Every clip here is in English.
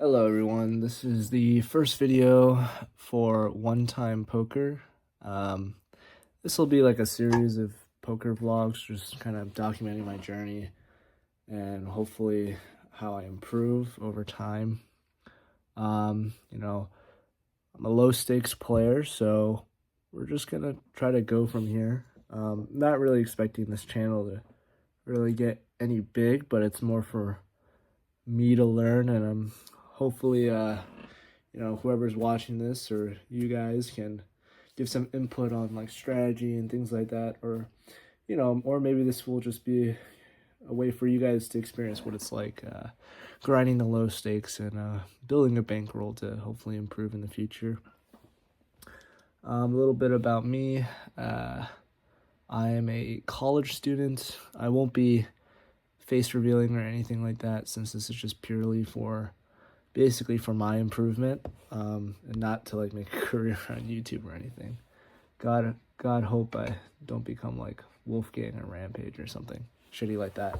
Hello everyone, this is the first video for One Time Poker. This will be like a series of poker vlogs, just kind of documenting my journey and hopefully how I improve over time. I'm a low stakes player, so we're just gonna try to go from here. Not really expecting this channel to really get any big, but it's more for me to learn, and I'm hopefully whoever's watching this or you guys can give some input on like strategy and things like that, or or maybe this will just be a way for you guys to experience what it's like grinding the low stakes and building a bankroll to hopefully improve in the future. A little bit about me. I am a college student. I won't be face revealing or anything like that, since this is just purely for basically for my improvement, and not to like make a career on YouTube or anything. God hope I don't become like Wolfgang or Rampage or something shitty like that.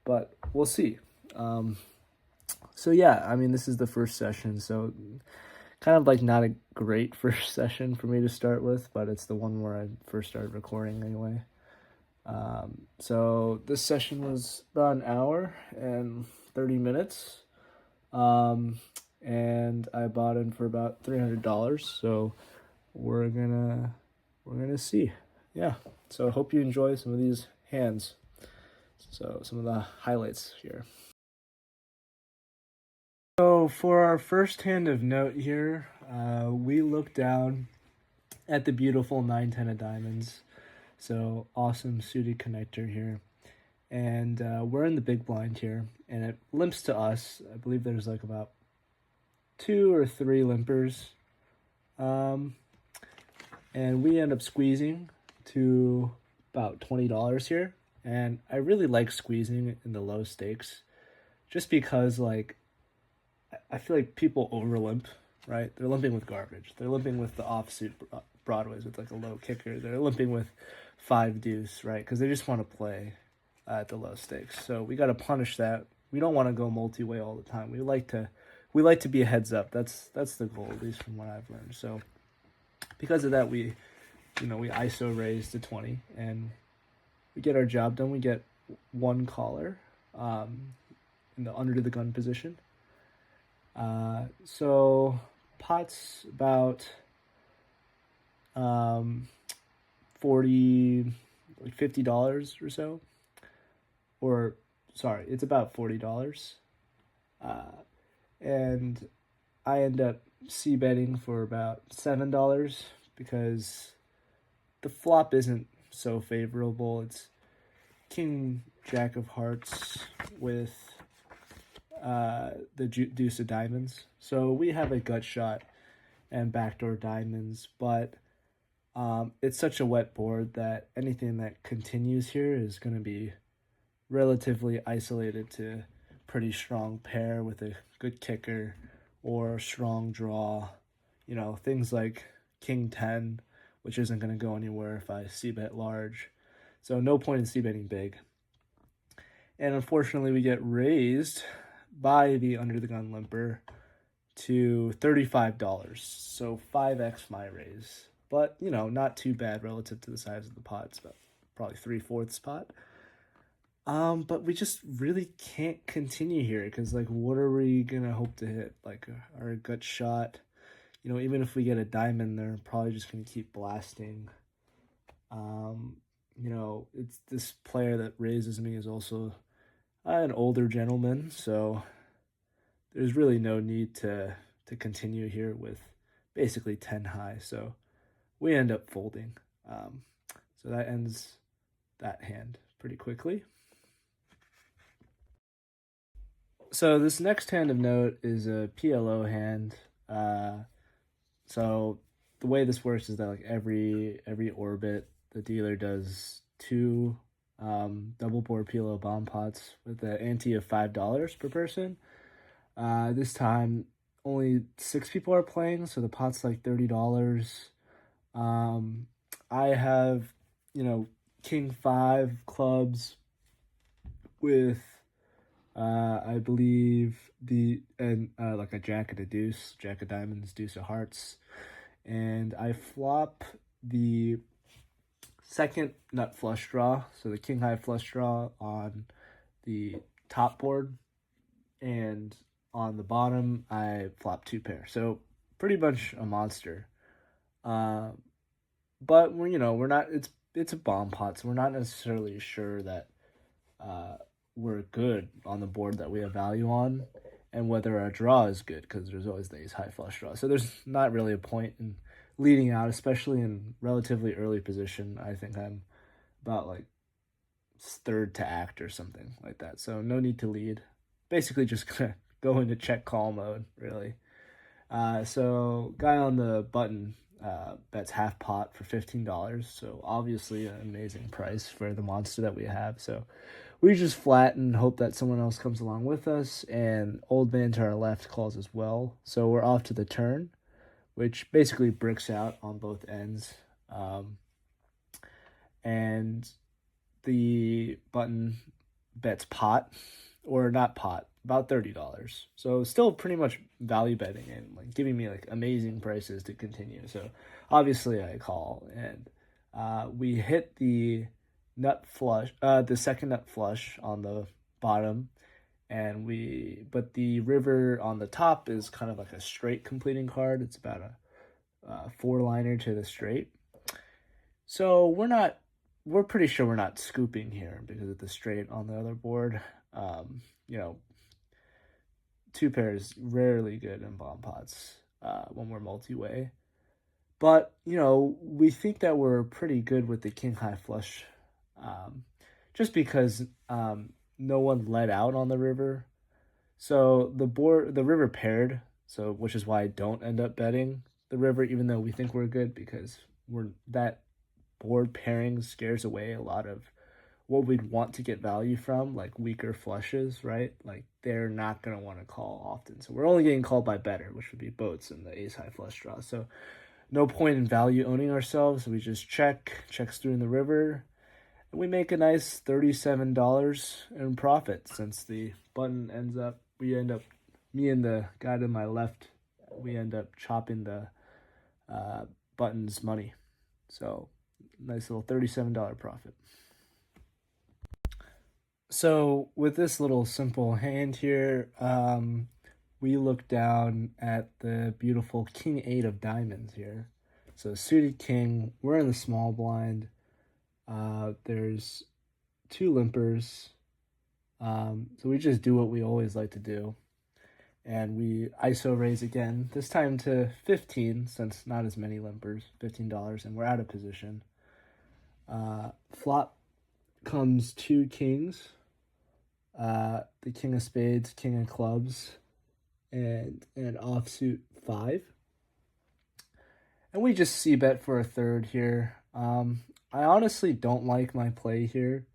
But we'll see. So yeah, I mean, this is the first session, so kind of like not a great first session for me to start with, but it's the one where I first started recording anyway. So this session was about an hour and 30 minutes. And I bought in for about $300. So we're gonna see. Yeah. So I hope you enjoy some of these hands. So some of the highlights here. So for our first hand of note here, we look down at the beautiful 9-10 of diamonds. So awesome suited connector here. And we're in the big blind here, and it limps to us. I believe there's like about 2 or 3 limpers. And we end up squeezing to about $20 here. And I really like squeezing in the low stakes, just because like I feel like people over limp, right? They're limping with garbage. They're limping with the offsuit broadways with like a low kicker. They're limping with 5 deuce, right? Because they just want to play at the low stakes. So we got to punish that. We don't want to go multi-way all the time. We like to be a heads up. That's the goal, at least from what I've learned. So because of that, we ISO raise to 20 and we get our job done. We get 1 caller in the under the gun position. So pot's about 40, like $50 or so. Or sorry, it's about $40. And I end up c-betting for about $7 because the flop isn't so favorable. It's king jack of hearts with the deuce of diamonds. So we have a gut shot and backdoor diamonds, but it's such a wet board that anything that continues here is going to be relatively isolated to pretty strong pair with a good kicker or strong draw. Things like king 10, which isn't going to go anywhere if I c-bet large. So no point in c-betting big. And unfortunately, we get raised by the under the gun limper to $35. So 5x my raise. But, not too bad relative to the size of the pot. It's about probably 3/4 pot. But we just really can't continue here because, like, what are we gonna hope to hit? Like, our gut shot, even if we get a diamond, they're probably just gonna keep blasting. It's this player that raises me is also an older gentleman, so there's really no need to continue here with basically 10 high. So we end up folding. So that ends that hand pretty quickly. So this next hand of note is a PLO hand. So the way this works is that like every orbit, the dealer does 2 double board PLO bomb pots with an ante of $5 per person. This time only 6 people are playing, so the pot's like $30. I have, king 5 clubs with I believe like a jack and a deuce, jack of diamonds, deuce of hearts, and I flop the second nut flush draw, so the king high flush draw on the top board, and on the bottom I flop two pair. So pretty much a monster. Uh, but we're not. It's a bomb pot, so we're not necessarily sure that uh, we're good on the board that we have value on, and whether our draw is good because there's always the ace high flush draw. So there's not really a point in leading out, especially in relatively early position. I think I'm about like third to act or something like that. So no need to lead. Basically, just gonna go into check call mode, really. So guy on the button bets half pot for $15. So obviously an amazing price for the monster that we have. So we just flatten and hope that someone else comes along with us. And old man to our left calls as well. So we're off to the turn, which basically bricks out on both ends. And the button bets pot, or not pot, about $30. So still pretty much value betting and like giving me like amazing prices to continue. So obviously I call, and we hit the nut flush, the second nut flush on the bottom, and but the river on the top is kind of like a straight completing card. It's about a four liner to the straight. So we're pretty sure we're not scooping here because of the straight on the other board. You know, two pairs rarely good in bomb pots when we're multi-way. But, we think that we're pretty good with the king high flush just because no one let out on the river. So the river paired, so which is why I don't end up betting the river, even though we think we're good, because that board pairing scares away a lot of what we'd want to get value from, like weaker flushes, right? Like they're not going to want to call often. So we're only getting called by better, which would be boats and the ace high flush draw. So no point in value owning ourselves. We just checks through in the river, and we make a nice $37 in profit since the button me and the guy to my left, we end up chopping the button's money. So nice little $37 profit. So with this little simple hand here, we look down at the beautiful king 8 of diamonds here. So suited king, we're in the small blind. There's two limpers. So we just do what we always like to do. And we ISO raise again, this time to 15, since not as many limpers, $15, and we're out of position. Flop comes two kings, the king of spades, king of clubs, and an offsuit 5. And we just c-bet for a third here. I honestly don't like my play here.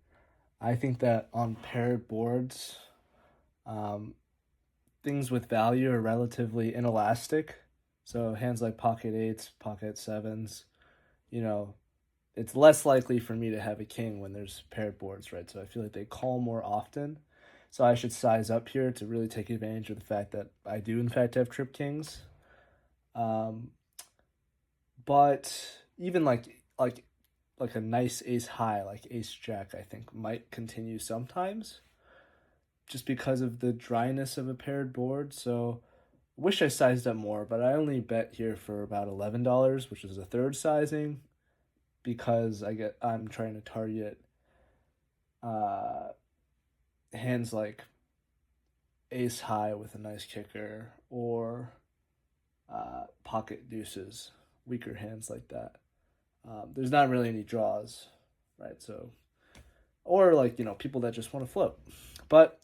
I think that on paired boards, things with value are relatively inelastic. So hands like pocket 8s, pocket 7s, it's less likely for me to have a king when there's paired boards, right? So I feel like they call more often. So I should size up here to really take advantage of the fact that I do in fact have trip kings. But even like a nice ace high, like ace jack, I think might continue sometimes, just because of the dryness of a paired board. So wish I sized up more, but I only bet here for about $11, which is a third sizing, because I'm trying to target hands like ace high with a nice kicker, or pocket deuces, weaker hands like that. There's not really any draws, right? So, or like, people that just want to float. But,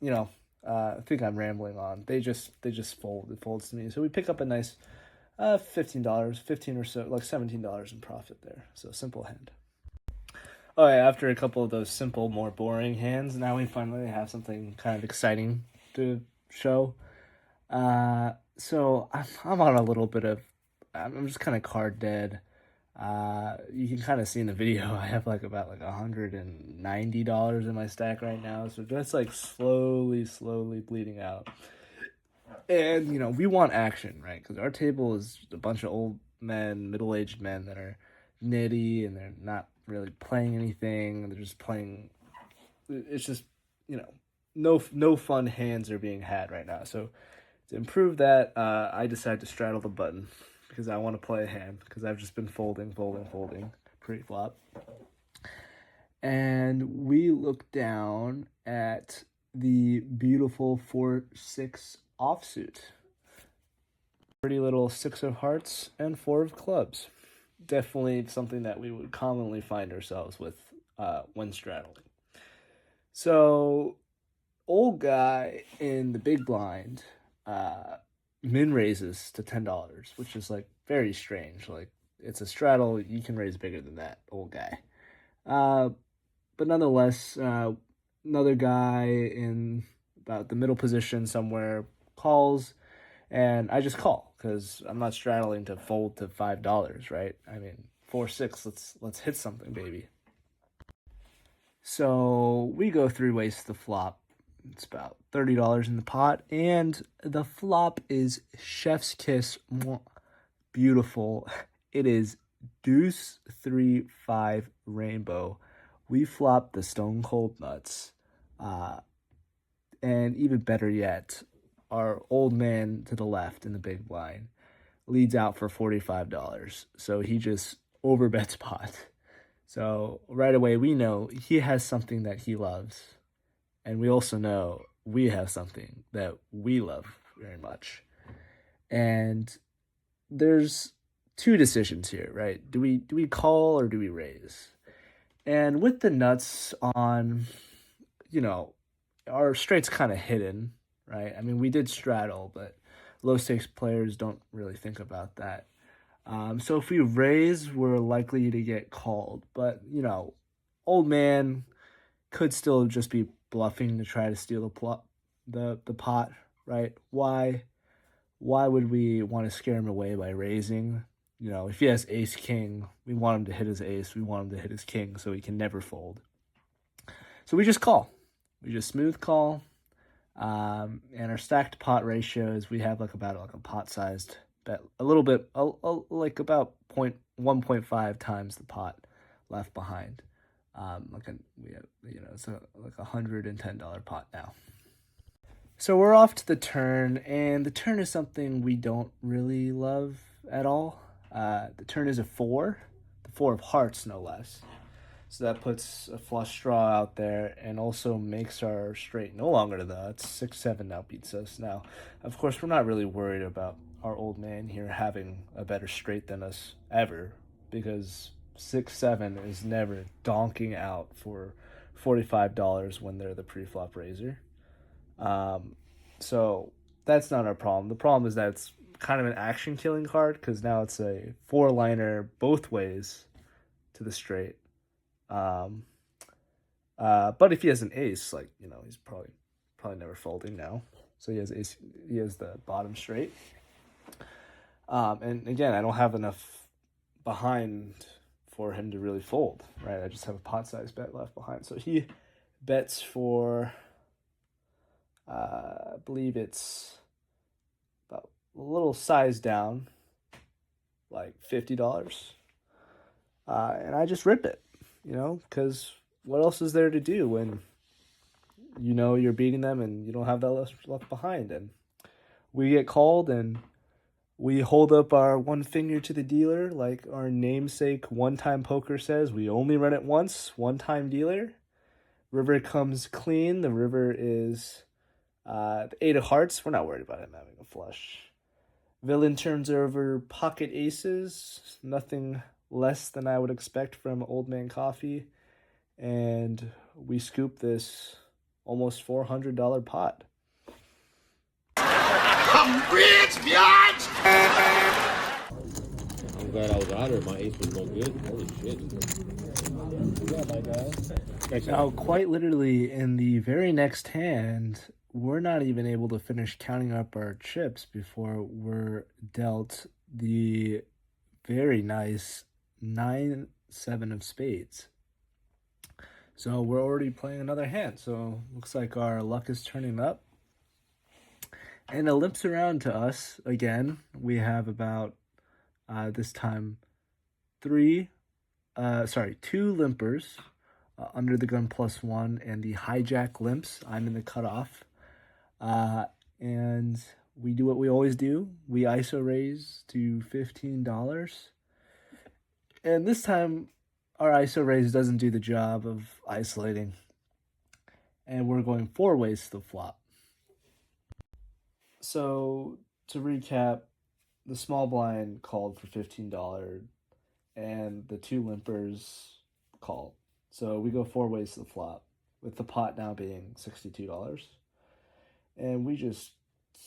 I think I'm rambling on. They just fold. It folds to me. So we pick up a nice $15, 15 or so, like $17 in profit there. So simple hand. All right, after a couple of those simple, more boring hands, now we finally have something kind of exciting to show. So I'm on a little bit of, I'm just kind of card dead. You can kind of see in the video, I have like about like $190 in my stack right now. So that's like slowly bleeding out. And, you know, we want action, right? Because our table is a bunch of old men, middle-aged men that are nitty and they're not really playing anything. They're just playing. It's just, you know, no fun hands are being had right now. So to improve that, I decided to straddle the button because I want to play a hand because I've just been folding pre-flop. And we look down at the beautiful 4-6 offsuit. Pretty little 6 of hearts and 4 of clubs. Definitely something that we would commonly find ourselves with when straddling. So, old guy in the big blind min raises to $10, which is like very strange. Like, it's a straddle, you can raise bigger than that, old guy. But nonetheless, another guy in about the middle position somewhere calls, and I just call because I'm not straddling to fold to $5, right? I mean, 4-6, let's hit something, baby. So we go 3 ways to the flop. It's about $30 in the pot, and the flop is chef's kiss. Beautiful. It is deuce 3-5 rainbow. We flop the stone cold nuts, and even better yet, our old man to the left in the big blind leads out for $45. So he just overbets pot. So right away we know he has something that he loves, and we also know we have something that we love very much. And there's 2 decisions here, right? Do we call or do we raise? And with the nuts on, you know, our straight's kind of hidden, right? I mean, we did straddle, but low stakes players don't really think about that. So if we raise, we're likely to get called. But, you know, old man could still just be bluffing to try to steal the pot, right? Why would we want to scare him away by raising? You know, if he has ace king, we want him to hit his ace. We want him to hit his king so he can never fold. So we just call. We just smooth call. And our stacked pot ratio is we have like about like a pot sized bet, a little bit, like about 1.5 times the pot left behind. We have, you know, it's like $110 pot now. So we're off to the turn, and the turn is something we don't really love at all. The turn is a 4, the 4 of hearts, no less. So that puts a flush draw out there and also makes our straight no longer to the nuts. 6-7 now beats us. Now, of course, we're not really worried about our old man here having a better straight than us ever, because 6-7 is never donking out for $45 when they're the pre-flop raiser. So that's not our problem. The problem is that it's kind of an action killing card because now it's a 4-liner both ways to the straight. But if he has an ace, like, you know, he's probably never folding now. So he has ace, he has the bottom straight. And again, I don't have enough behind for him to really fold, right? I just have a pot size bet left behind. So he bets for, I believe it's about a little size down, like $50. And I just rip it, you know, because what else is there to do when you know you're beating them and you don't have that left behind? And we get called and we hold up our one finger to the dealer like our namesake one-time poker says. We only run it once, one-time dealer. River comes clean. The river is the 8 of hearts. We're not worried about him having a flush. Villain turns over pocket aces. Nothing less than I would expect from Old Man Coffee. And we scoop this almost $400 pot. I'm rich, bitch! I'm glad I was out here. My ace was no good. Holy shit. Yeah, my guy. Now, quite literally, in the very next hand, we're not even able to finish counting up our chips before we're dealt the very nice 9-7 of spades. So we're already playing another hand. So looks like our luck is turning up. And it limps around to us again. We have about this time two limpers under the gun +1 and the hijack limps. I'm in the cutoff. And we do what we always do. We ISO raise to $15. And this time, our ISO raise doesn't do the job of isolating. And we're going 4 ways to the flop. So, to recap, the small blind called for $15 and the 2 limpers called. So we go 4 ways to the flop, with the pot now being $62. And we just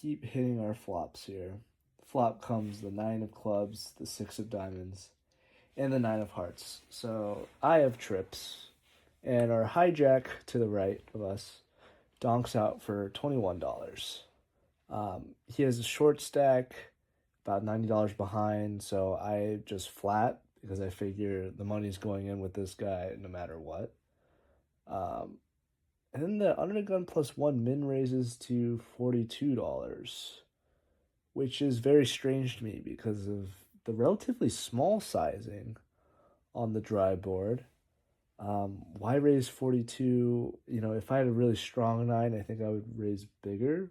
keep hitting our flops here. The flop comes the 9 of clubs, the 6 of diamonds, and the 9 of hearts. So I have trips, and our hijack to the right of us donks out for $21. He has a short stack, about $90 behind, so I just flat because I figure the money's going in with this guy no matter what. And then the under the gun +1 min raises to $42, which is very strange to me because of the relatively small sizing on the dry board. Why raise 42? If I had a really strong 9, I think I would raise bigger.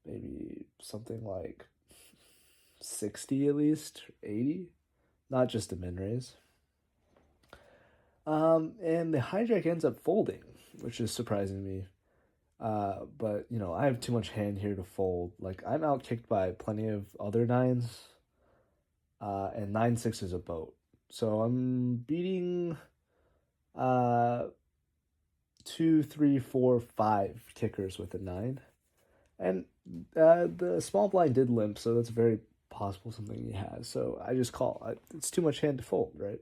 Maybe something like 60 at least, 80. Not just a min raise. And the hijack ends up folding, which is surprising to me. But, I have too much hand here to fold. Like, I'm outkicked by plenty of other 9s. And 9-6 is a boat. So I'm beating 2, 3, 4, 5 kickers with a 9. And the small blind did limp, so that's very possible something he has. So I just call. It's too much hand to fold, right?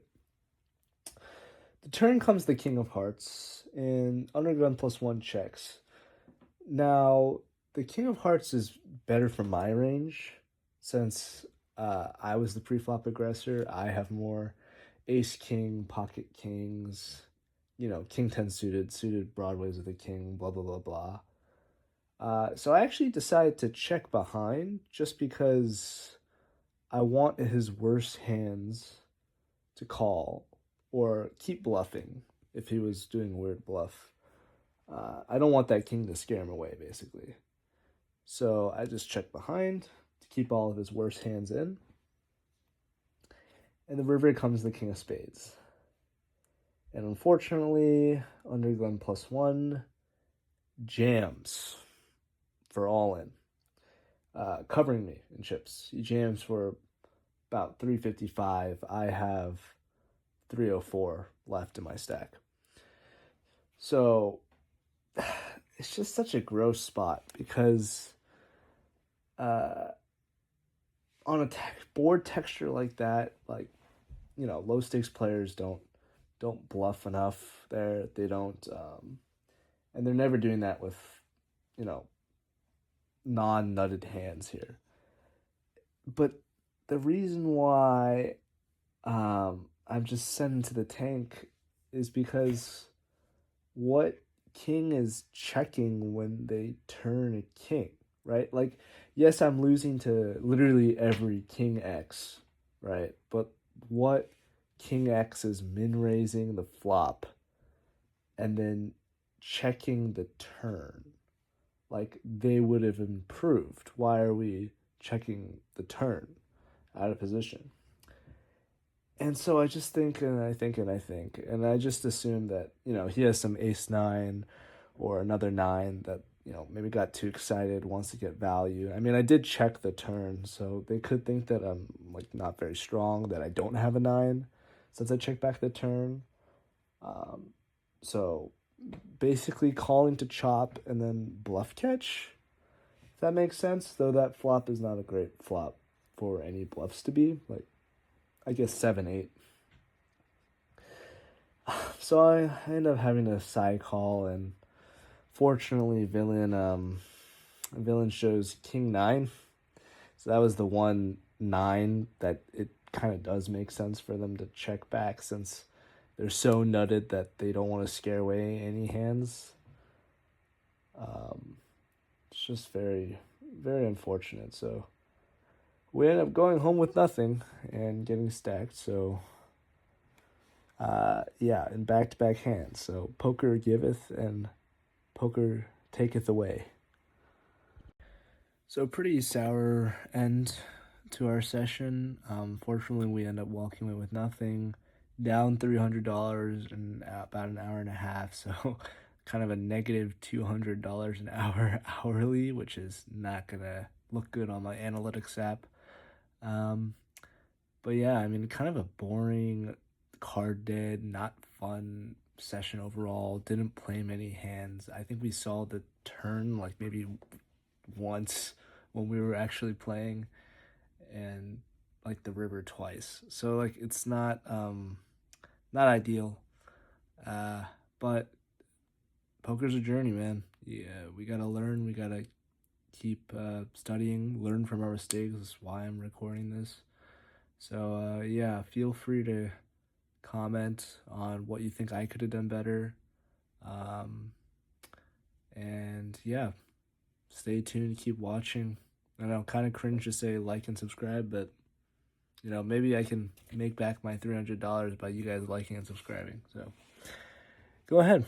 The turn comes the king of hearts, and under gun +1 checks. Now, the king of hearts is better for my range, since I was the pre-flop aggressor. I have more ace-king, pocket kings, king 10 suited broadways with a king, blah, blah, blah, blah. So I actually decided to check behind just because I want his worst hands to call or keep bluffing if he was doing a weird bluff. I don't want that king to scare him away, basically. So I just check behind to keep all of his worst hands in. And the river comes the king of spades. And unfortunately, under gun +1 jams for all in, covering me in chips. He jams for about 355. I have 304 left in my stack. So it's just such a gross spot because on a board texture like that, low stakes players don't bluff enough there. They don't, and they're never doing that with, non-nutted hands here. But the reason why I'm just sent to the tank is because what king is checking when they turn a king, right? Like, yes, I'm losing to literally every king X, right? But what king X is min raising the flop and then checking the turn? Like, they would have improved. Why are we checking the turn out of position? And so I just think, and I think, and I think, and I just assume that, he has some ace-9 or another 9 that, maybe got too excited, wants to get value. I mean, I did check the turn, so they could think that I'm, not very strong, that I don't have a 9 since I checked back the turn. So basically calling to chop and then bluff catch, if that makes sense, though that flop is not a great flop for any bluffs to be, I guess 7-8. So I end up having to side call, and fortunately villain shows king 9. So that was the one 9 that it kind of does make sense for them to check back since they're so nutted that they don't want to scare away any hands. It's just very, very unfortunate. So we end up going home with nothing and getting stacked. So yeah, in back-to-back hands. So poker giveth and poker taketh away. So pretty sour end to our session. Fortunately, we end up walking away with nothing, down $300 in about an hour and a half. So kind of a negative $200 an hour hourly, which is not gonna look good on my analytics app. But yeah, I mean, kind of a boring card dead, not fun session overall. Didn't play many hands. I think we saw the turn like maybe once when we were actually playing, and like the river twice. So like it's not ideal. But poker's a journey, man. Yeah, we gotta learn. We gotta keep studying, learn from our mistakes. That's why I'm recording this. So yeah, feel free to comment on what you think I could have done better. And yeah, stay tuned, keep watching. I know, kind of cringe to say like and subscribe, but maybe I can make back my $300 by you guys liking and subscribing. So go ahead.